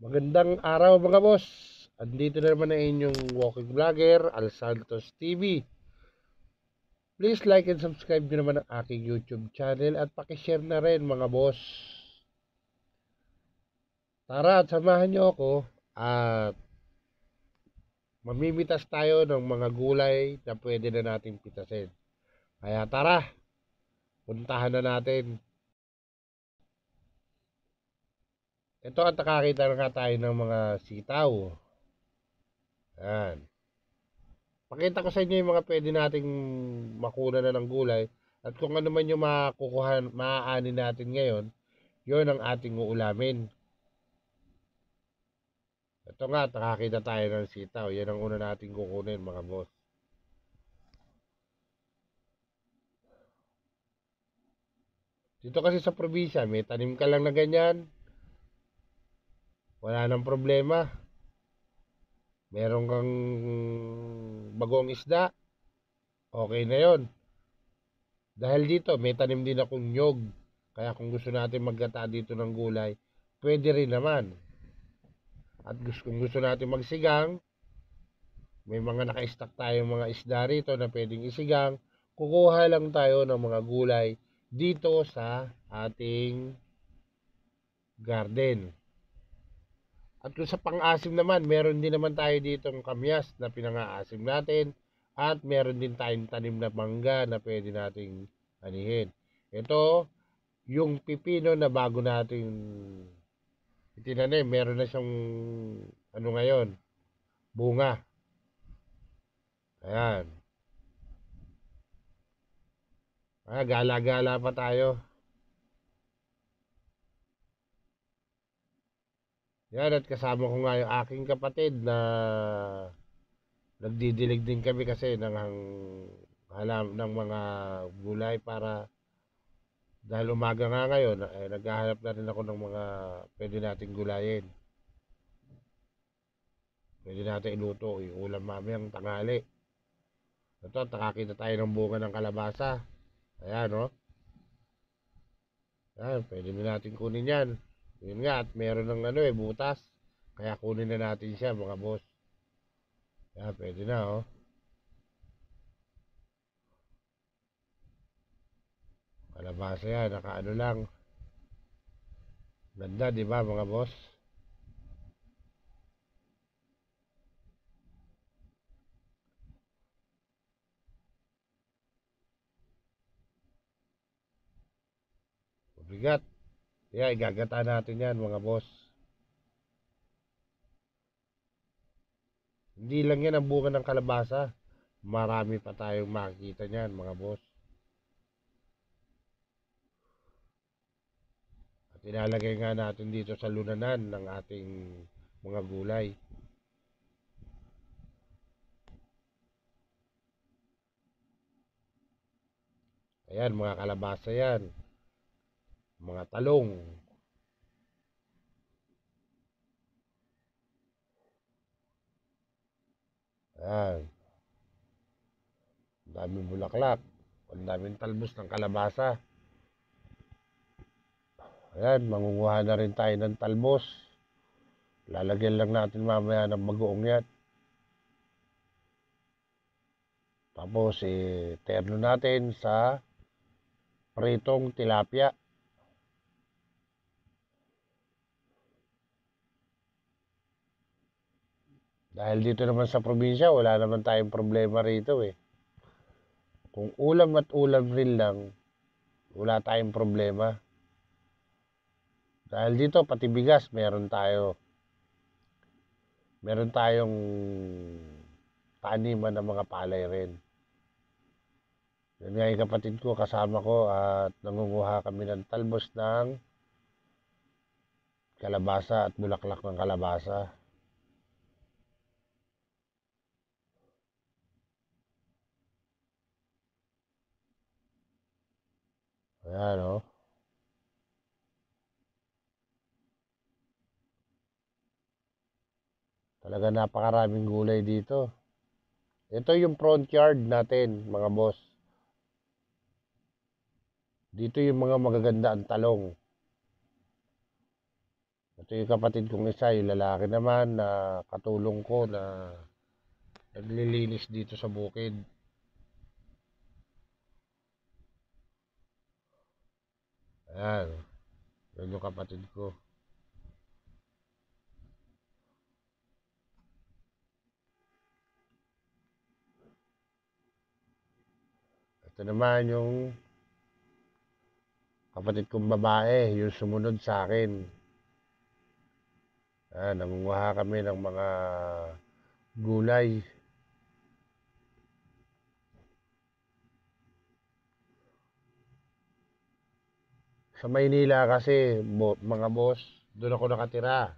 Magandang araw mga boss. Andito na naman ang inyong walking vlogger, Al Santos TV. Please like and subscribe nyo naman ang aking YouTube channel at pakishare na rin mga boss. Tara at samahan nyo ako at mamimitas tayo ng mga gulay na pwede na nating pitasin. Kaya tara, puntahan na natin. Ito at nakakita na nga tayo ng mga sitaw. Ayan. Pakita ko sa inyo yung mga pwede nating makuna na ng gulay at kung ano man yung maaanin natin ngayon, yun ang ating uulamin. Ito nga, nakakita tayo ng sitaw. Yan ang una nating kukunin mga boss. Dito kasi sa probinsya, may tanim ka lang na ganyan. Wala nang problema. Meron kang bagong isda. Okay na yon. Dahil dito, may tanim din akong nyog. Kaya kung gusto natin magkata dito ng gulay, pwede rin naman. At kung gusto natin magsigang, may mga naka-stock tayong mga isda rito na pwedeng isigang. Kukuha lang tayo ng mga gulay dito sa ating garden. At kung sa pang-asim naman, meron din naman tayo ditong kamyas na pinang-aasim natin. At meron din tayong tanim na mangga na pwede nating anihin. Ito, yung pipino na bago natin itinanim, meron na siyang ano ngayon, bunga. Ayan. Gala-gala pa tayo. Yan, at kasama ko nga yung aking kapatid na nagdidilig din kami kasi ng mga gulay para dahil umaga nga ngayon, naghahanap na rin ako ng mga pwede nating gulayin. Pwede natin iluto, ulam mamayang tanghali. Ito, nakakita tayo ng bunga ng kalabasa. Ayan, no? Ayan, pwede na natin kunin yan. Yun nga, at meron ng butas. Kaya kunin na natin siya, mga boss. Ayan, pwede na, oh. Kalabasa yan, nakaano lang. Ganda, di ba, mga boss? Mabigat. Kaya igagata natin yan, mga boss. Hindi lang yan ang bunga ng kalabasa. Marami pa tayong makikita niyan, mga boss. At ilalagay nga natin dito sa lunanan ng ating mga gulay. Ayan, mga kalabasa yan. Mga talong. Ayan. Ang daming bulaklak. Ang daming talbos ng kalabasa. Ayan, mangunguha na rin tayo ng talbos. Lalagyan lang natin mamaya ng bagoong yan. Tapos, terno natin sa pritong tilapia. Dahil dito naman sa probinsya, wala naman tayong problema rito eh. Kung ulam at ulam rin lang, wala tayong problema. Dahil dito, pati bigas, meron tayo. Meron tayong taniman ng mga palay rin. Yun nga yung kapatid ko, kasama ko at nangunguha kami ng talbos ng kalabasa at bulaklak ng kalabasa. Ayan, oh. Talaga napakaraming gulay dito. Ito yung front yard natin, mga boss. Dito yung mga magaganda ang talong. Ito yung kapatid kong isa, yung lalaki naman na katulong ko na naglilinis dito sa bukid. Ayan, yun yung kapatid ko. Ito naman yung kapatid kong babae, yung sumunod sa akin. Ayan, nangunguha kami ng mga gulay. Sa Maynila kasi, mga boss, doon ako nakatira.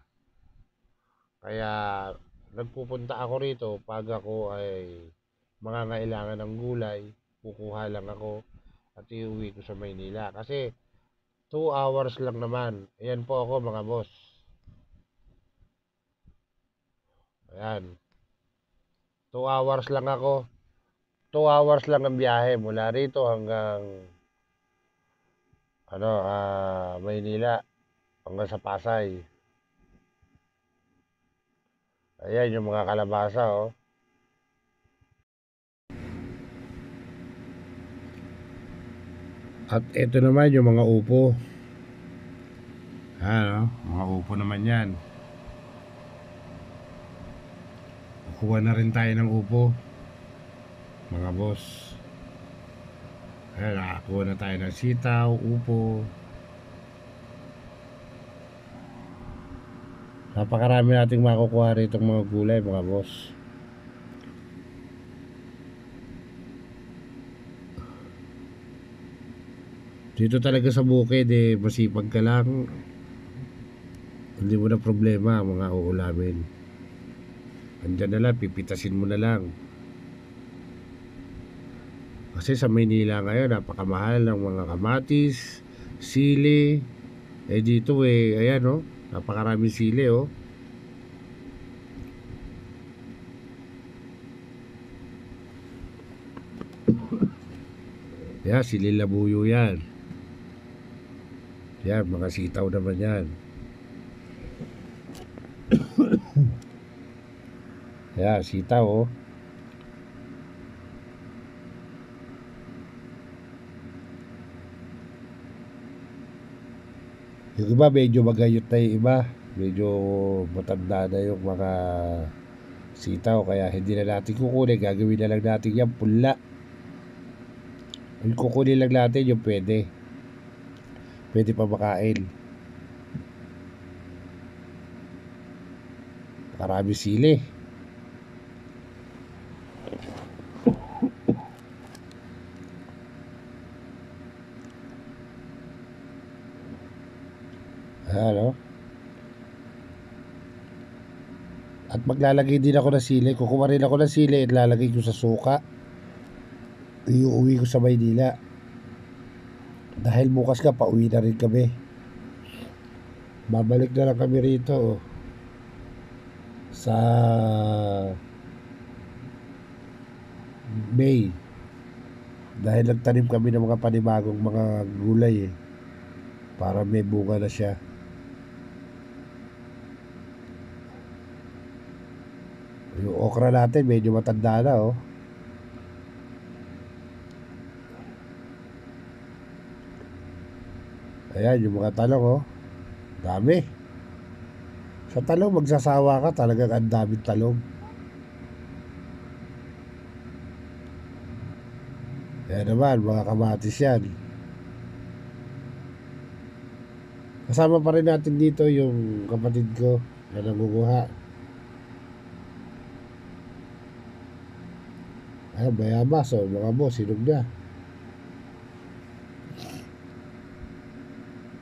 Kaya nagpupunta ako rito pag ako ay mangangailangan ng gulay, kukuha lang ako at iuwi ko sa Maynila. Kasi 2 hours lang naman. Ayan po ako mga boss. Ayan. 2 hours lang ako. 2 hours lang ang biyahe mula rito hanggang Maynila, hanggang sa Pasay. Ayan yung mga kalabasa, oh. At ito naman yung mga upo. Ayan, oh. Mga upo naman yan. Kuha na rin tayo ng upo, mga boss. Ayan, nakakuha na tayo ng sitaw, upo. Napakarami nating makukuha rito mga gulay, mga boss. Dito talaga sa bukid, masipag ka lang, hindi mo na problema mga uulamin. Andyan na lang, pipitasin mo na lang. Kasi sa Maynila ngayon, napakamahal ng mga kamatis, sili. Dito ayan, oh, napakaraming sili, oh. Yan, sili labuyo yan. Yan, mga sitaw naman yan. Yan, sitaw, oh. Yung iba medyo magayot na yung iba. Medyo matanda na yung mga sitaw. Kaya hindi na natin kukunin. Gagawin na lang natin yan pula. Yung kukunin lang natin yung pwede. Pwede pa makain. Marami sili. Ano? At maglalagay din ako ng sili. Kukuha rin ako ng sili at lalagay ko sa suka. Iuwi ko sa Maynila. Dahil bukas ka, pauwi na rin kami. Babalik na lang kami rito, oh, sa May. Dahil nagtanim kami ng mga panibagong mga gulay, para may bunga na siya. Yung okra natin medyo matanda na, oh. Ayan yung mga talong, oh. Dami. Sa talong magsasawa ka, talagang ang daming talong. Ayan naman, mga kamatis yan. Kasama pa rin natin dito yung kapatid ko na nangunguha. Ayan, bayabas, oh, mga boss, hinog na.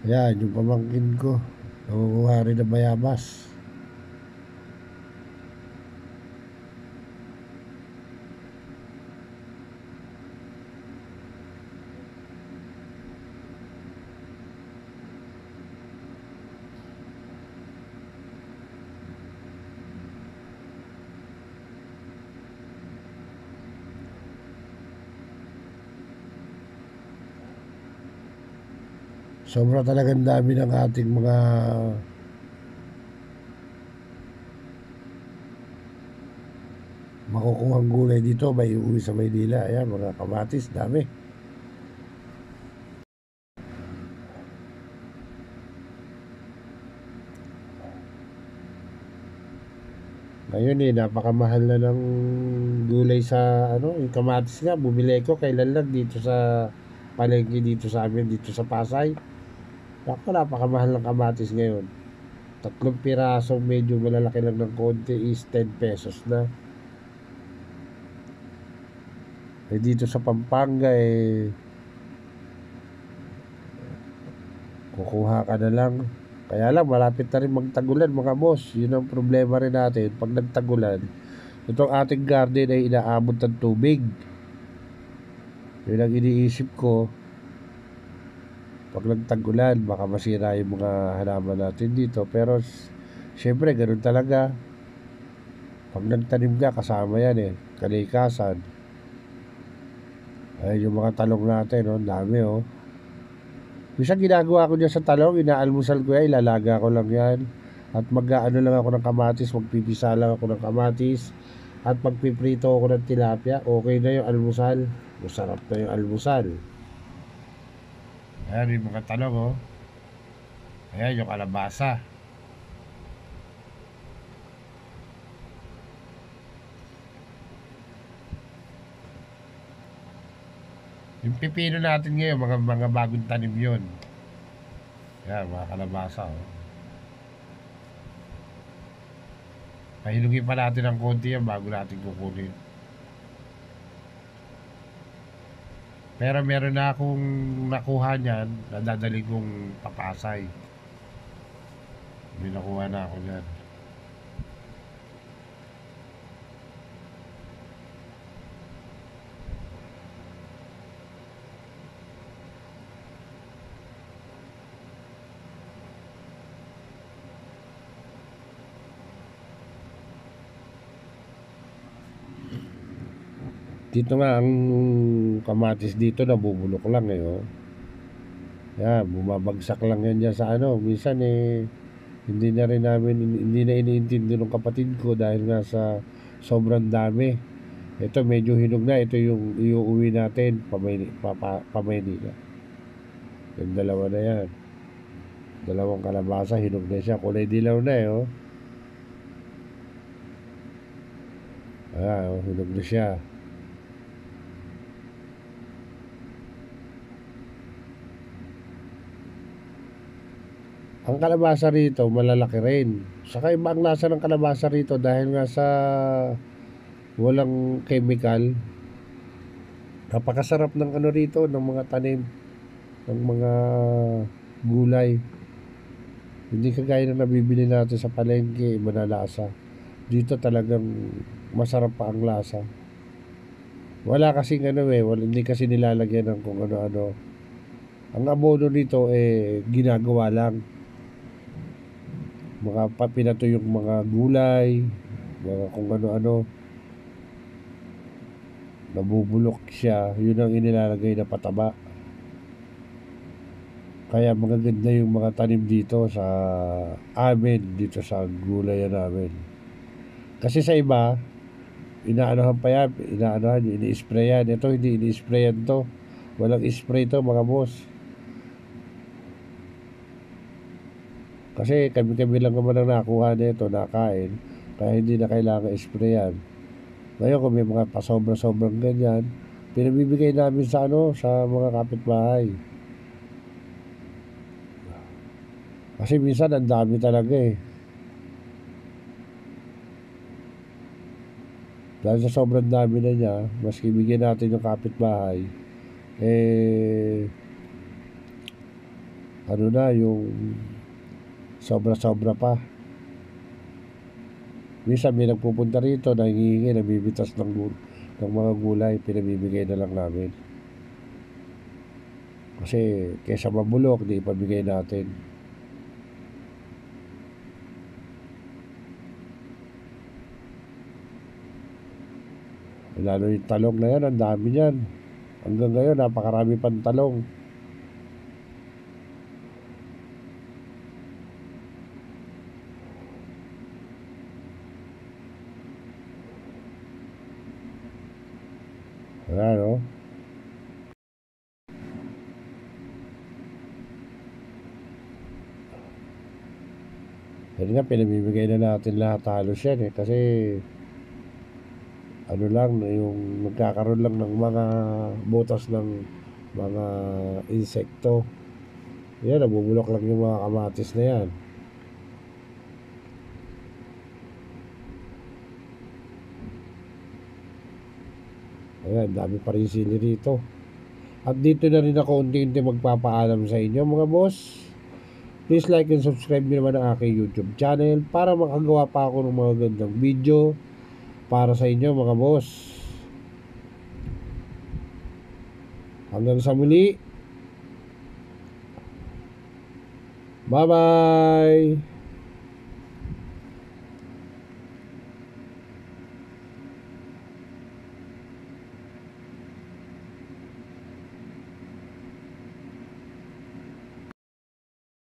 Ayan, yung pamangkin ko, nangunguha rin ng bayabas. Sobra talagang dami ng ating mga makukuhang gulay dito, may uuwi sa Maynila. Ayan, mga kamatis, dami. Ngayon napakamahal na ng gulay sa ano, yung kamatis nga, bumili ko kailan lang dito sa palengke dito sa amin, dito sa Pasay. Naku, napakamahal ng kamatis ngayon. 3 pirasong medyo malalaki lang ng konti is 10 pesos na. Eh dito sa Pampanga kukuha ka na lang. Kaya lang malapit na rin magtagulan mga boss. Yun ang problema rin natin. Pag nagtagulan, itong ating garden ay inaabot ng tubig. Yun ang iniisip ko. Pag nagtagulan, baka masira yung mga halaman natin dito. Pero syempre ganun talaga. Pag nagtanim ka, kasama yan kalikasan. Ay yung mga talong natin, dami Minsan ginagawa ko dyan sa talong, inaalmusal ko yan, ilalaga ko lang yan. At mag-ano lang ako ng kamatis, magpipisa lang ako ng kamatis. At magpiprito ako ng tilapia, okay na yung almusal. Masarap na yung almusal. Ayan yung mga talong Ayan yung kalabasa. Yung pipino natin ngayon, mga bagong tanim yun. Yan, mga kalabasa Pahilugin pa natin ng konti yan bago natin kukunin. Pero meron na akong nakuha niyan na dadali kong papasay. May nakuha na ako niyan. Dito nga ang kamatis dito nabubulok lang Yan, bumabagsak lang yan dyan sa Minsan hindi na rin namin, hindi na iniintindi ng kapatid ko dahil nga sa sobrang dami. Ito medyo hinog na, ito yung iuwi natin Maynila. Yung dalawa na yan. Dalawang kalabasa, hinog na siya. Kulay dilaw na hinog na siya. Ang kalabasa rito malalaki rin. Saka iba ang lasa ng kalabasa rito dahil nga sa walang chemical. Napakasarap ng rito, ng mga tanim, ng mga gulay. Hindi kagaya ng nabibili natin sa palengke, iba na lasa. Dito talagang masarap pa ang lasa. Wala kasing hindi kasi nilalagyan ng kung ano-ano. Ang abono nito ginagawa lang. Mga pinatuyong mga gulay, mga kung ano-ano. Nabubulok siya, yun ang inilalagay na pataba. Kaya magaganda yung mga tanim dito sa amin, dito sa gulayan namin. Kasi sa iba, inaanohan pa yan, ini-sprayan. Ito hindi ini-sprayan to. Walang spray to mga boss. Kasi kami lang naman ang nakuha nito, nakain. Kaya hindi na kailangan sprayan. Ngayon kung may mga pasobra-sobrang ganyan, pinabibigay namin sa sa mga kapitbahay. Kasi minsan ang dami talaga Dahil sa sobrang dami na niya, maski bigyan natin yung kapitbahay, yung sobra-sobra pa. Minsan may nagpupunta rito, nangihingi, nabibitas ng mga gulay, pinabibigay na lang namin. Kasi kaysa mabulok, di ipabigay natin. Lalo yung talong na yan, ang dami niyan. Hanggang ngayon, napakarami pang talong. Ayan, no? Yan nga, pinamimigay na natin lahat halos yan eh. Kasi, ano lang, yung nagkakaroon lang ng mga butas ng mga insekto. Yan, nabubulok lang yung mga kamatis na yan. Ayan, dami pa rin sili rito. At dito na rin ako unti-unti magpapaalam sa inyo mga boss. Please like and subscribe nyo naman ang aking YouTube channel para makagawa pa ako ng mga gandang video para sa inyo mga boss. Hanggang sa muli. Bye bye!